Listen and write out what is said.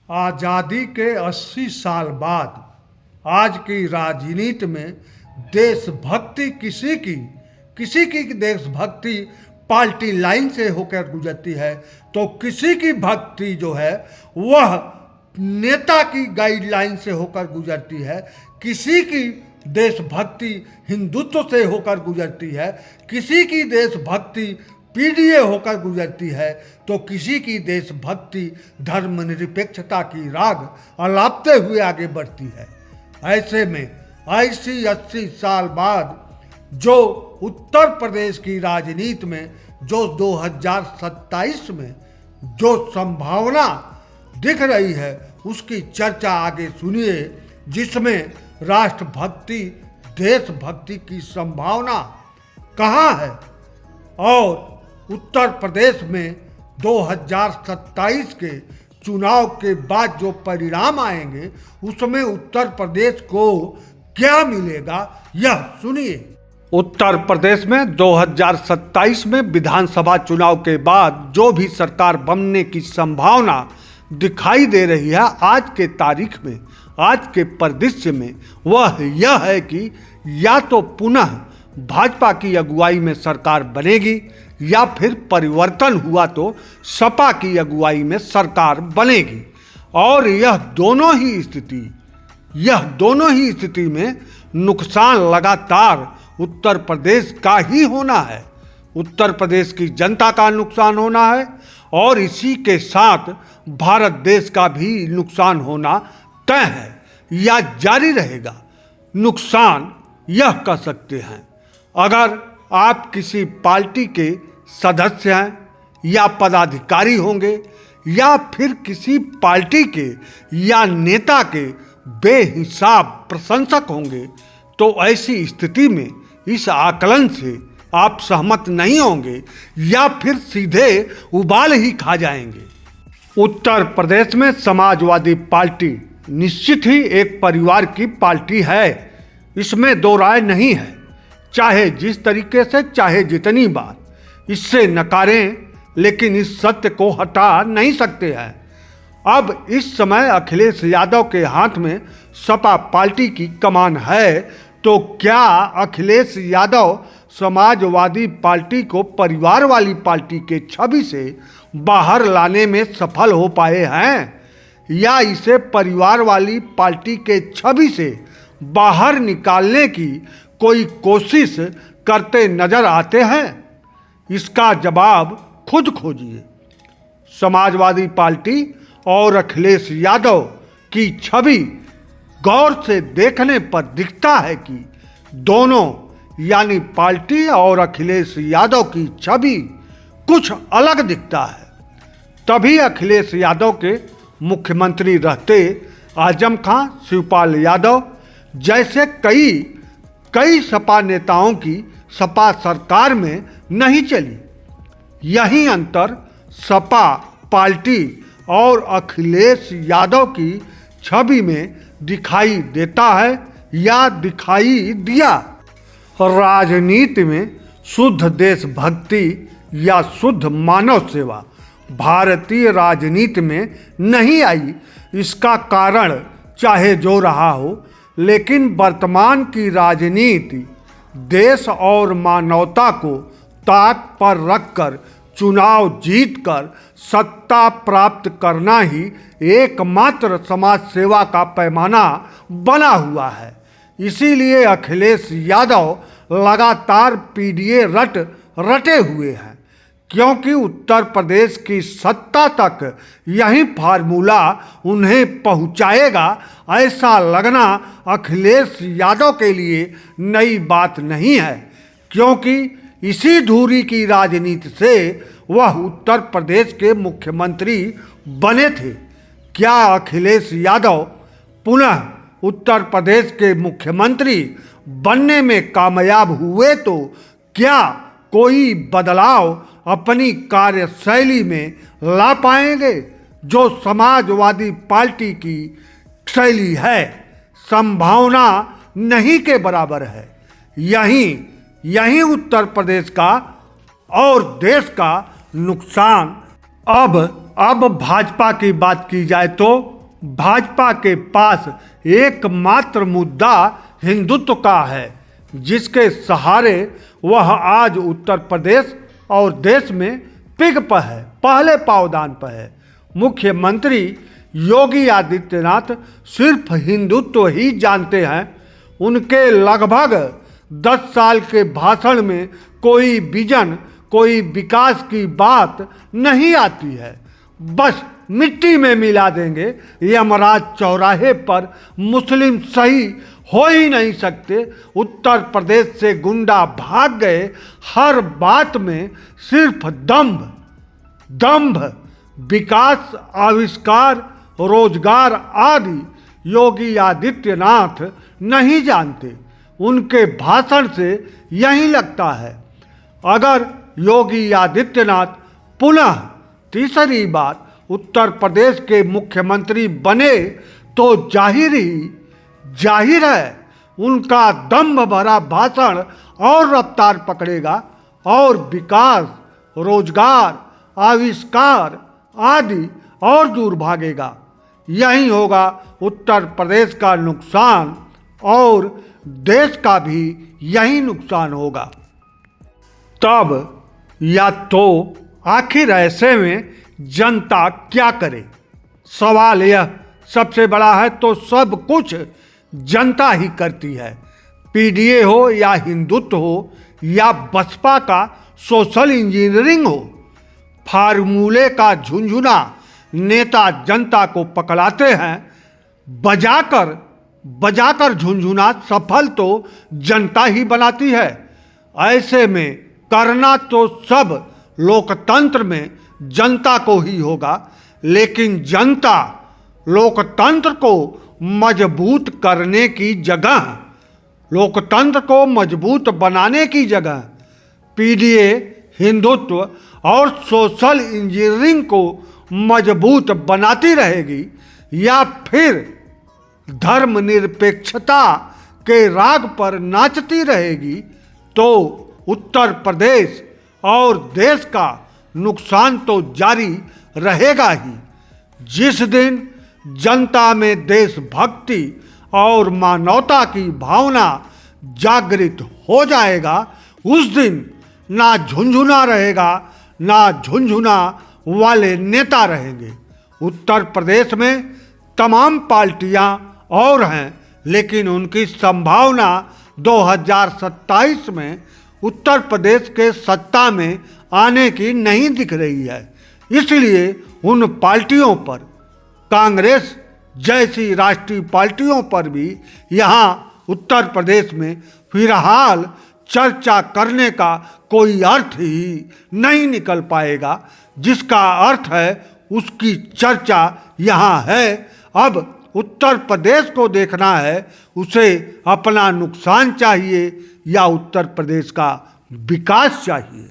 आज़ादी के 80 साल बाद आज की राजनीति में देशभक्ति किसी की देशभक्ति पार्टी लाइन से होकर गुजरती है, तो किसी की भक्ति जो है वह नेता की गाइडलाइन से होकर गुजरती है, किसी की देशभक्ति हिंदुत्व से होकर गुजरती है, किसी की देशभक्ति पीडीए होकर गुजरती है, तो किसी की देशभक्ति धर्मनिरपेक्षता की राग अलापते हुए आगे बढ़ती है। ऐसे में ऐसी 80 साल बाद जो उत्तर प्रदेश की राजनीति में जो 2027 में जो संभावना दिख रही है उसकी चर्चा आगे सुनिए, जिसमें राष्ट्रभक्ति देशभक्ति की संभावना कहाँ है और उत्तर प्रदेश में 2027 के चुनाव के बाद जो परिणाम आएंगे उसमें उत्तर प्रदेश को क्या मिलेगा, यह सुनिए। उत्तर प्रदेश में 2027 में विधानसभा चुनाव के बाद जो भी सरकार बनने की संभावना दिखाई दे रही है आज के तारीख में, आज के परिदृश्य में, वह यह है कि या तो पुनः भाजपा की अगुवाई में सरकार बनेगी या फिर परिवर्तन हुआ तो सपा की अगुवाई में सरकार बनेगी। और यह दोनों ही स्थिति में नुकसान लगातार उत्तर प्रदेश का ही होना है, उत्तर प्रदेश की जनता का नुकसान होना है और इसी के साथ भारत देश का भी नुकसान होना तय है या जारी रहेगा। नुकसान यह कह सकते हैं, अगर आप किसी पार्टी के सदस्य हैं या पदाधिकारी होंगे या फिर किसी पार्टी के या नेता के बेहिसाब प्रशंसक होंगे, तो ऐसी स्थिति में इस आकलन से आप सहमत नहीं होंगे या फिर सीधे उबाल ही खा जाएंगे। उत्तर प्रदेश में समाजवादी पार्टी निश्चित ही एक परिवार की पार्टी है, इसमें दो राय नहीं है, चाहे जिस तरीके से चाहे जितनी बार इससे नकारें, लेकिन इस सत्य को हटा नहीं सकते हैं। अब इस समय अखिलेश यादव के हाथ में सपा पार्टी की कमान है, तो क्या अखिलेश यादव समाजवादी पार्टी को परिवार वाली पार्टी के छवि से बाहर लाने में सफल हो पाए हैं या इसे परिवार वाली पार्टी के छवि से बाहर निकालने की कोई कोशिश करते नजर आते हैं? इसका जवाब खुद खोजिए। समाजवादी पार्टी और अखिलेश यादव की छवि गौर से देखने पर दिखता है कि दोनों यानी पार्टी और अखिलेश यादव की छवि कुछ अलग दिखता है। तभी अखिलेश यादव के मुख्यमंत्री रहते आजम खां, शिवपाल यादव जैसे कई सपा नेताओं की सपा सरकार में नहीं चली। यही अंतर सपा पार्टी और अखिलेश यादव की छवि में दिखाई देता है या दिखाई दिया। राजनीति में शुद्ध देशभक्ति या शुद्ध मानव सेवा भारतीय राजनीति में नहीं आई। इसका कारण चाहे जो रहा हो, लेकिन वर्तमान की राजनीति देश और मानवता को ताक पर रखकर चुनाव जीतकर सत्ता प्राप्त करना ही एकमात्र समाज सेवा का पैमाना बना हुआ है। इसीलिए अखिलेश यादव लगातार पीडीए रटे हुए हैं, क्योंकि उत्तर प्रदेश की सत्ता तक यही फार्मूला उन्हें पहुंचाएगा। ऐसा लगना अखिलेश यादव के लिए नई बात नहीं है, क्योंकि इसी धुरी की राजनीति से वह उत्तर प्रदेश के मुख्यमंत्री बने थे। क्या अखिलेश यादव पुनः उत्तर प्रदेश के मुख्यमंत्री बनने में कामयाब हुए तो क्या कोई बदलाव अपनी कार्यशैली में ला पाएंगे जो समाजवादी पार्टी की शैली है? संभावना नहीं के बराबर है। यही उत्तर प्रदेश का और देश का नुकसान। अब भाजपा की बात की जाए तो भाजपा के पास एकमात्र मुद्दा हिंदुत्व का है, जिसके सहारे वह आज उत्तर प्रदेश और देश में पहले पावदान पर है। मुख्यमंत्री योगी आदित्यनाथ सिर्फ हिंदुत्व ही जानते हैं। उनके लगभग 10 साल के भाषण में कोई विजन, कोई विकास की बात नहीं आती है। बस मिट्टी में मिला देंगे। यमराज चौराहे पर मुस्लिम सही हो ही नहीं सकते। उत्तर प्रदेश से गुंडा भाग गए। हर बात में सिर्फ दंभ, विकास, आविष्कार, रोजगार आदि योगी आदित्यनाथ नहीं जानते। उनके भाषण से यही लगता है। अगर योगी आदित्यनाथ पुनः तीसरी बार उत्तर प्रदेश के मुख्यमंत्री बने तो जाहिर है उनका दम्भ भरा भाषण और रफ्तार पकड़ेगा और विकास, रोजगार, आविष्कार आदि और दूर भागेगा। यही होगा उत्तर प्रदेश का नुकसान और देश का भी यही नुकसान होगा। तब या तो आखिर ऐसे में जनता क्या करे? सवाल यह सबसे बड़ा है तो सब कुछ जनता ही करती है। पीडीए हो या हिंदुत्व हो या बसपा का सोशल इंजीनियरिंग हो, फार्मूले का झुंझुना नेता जनता को पकड़ाते हैं। बजाकर झुंझुना सफल तो जनता ही बनाती है। ऐसे में करना तो सब लोकतंत्र में जनता को ही होगा, लेकिन जनता लोकतंत्र को मजबूत करने की जगह, लोकतंत्र को मजबूत बनाने की जगह पीडीए, हिंदुत्व और सोशल इंजीनियरिंग को मजबूत बनाती रहेगी या फिर धर्मनिरपेक्षता के राग पर नाचती रहेगी, तो उत्तर प्रदेश और देश का नुकसान तो जारी रहेगा ही। जिस दिन जनता में देशभक्ति और मानवता की भावना जागृत हो जाएगा, उस दिन ना झुंझुना रहेगा, ना झुंझुना वाले नेता रहेंगे। उत्तर प्रदेश में तमाम पार्टियां और हैं, लेकिन उनकी संभावना 2027 में उत्तर प्रदेश के सत्ता में आने की नहीं दिख रही है। इसलिए उन पार्टियों पर, कांग्रेस जैसी राष्ट्रीय पार्टियों पर भी यहाँ उत्तर प्रदेश में फिलहाल चर्चा करने का कोई अर्थ ही नहीं निकल पाएगा। जिसका अर्थ है उसकी चर्चा यहाँ है। अब उत्तर प्रदेश को देखना है, उसे अपना नुकसान चाहिए या उत्तर प्रदेश का विकास चाहिए।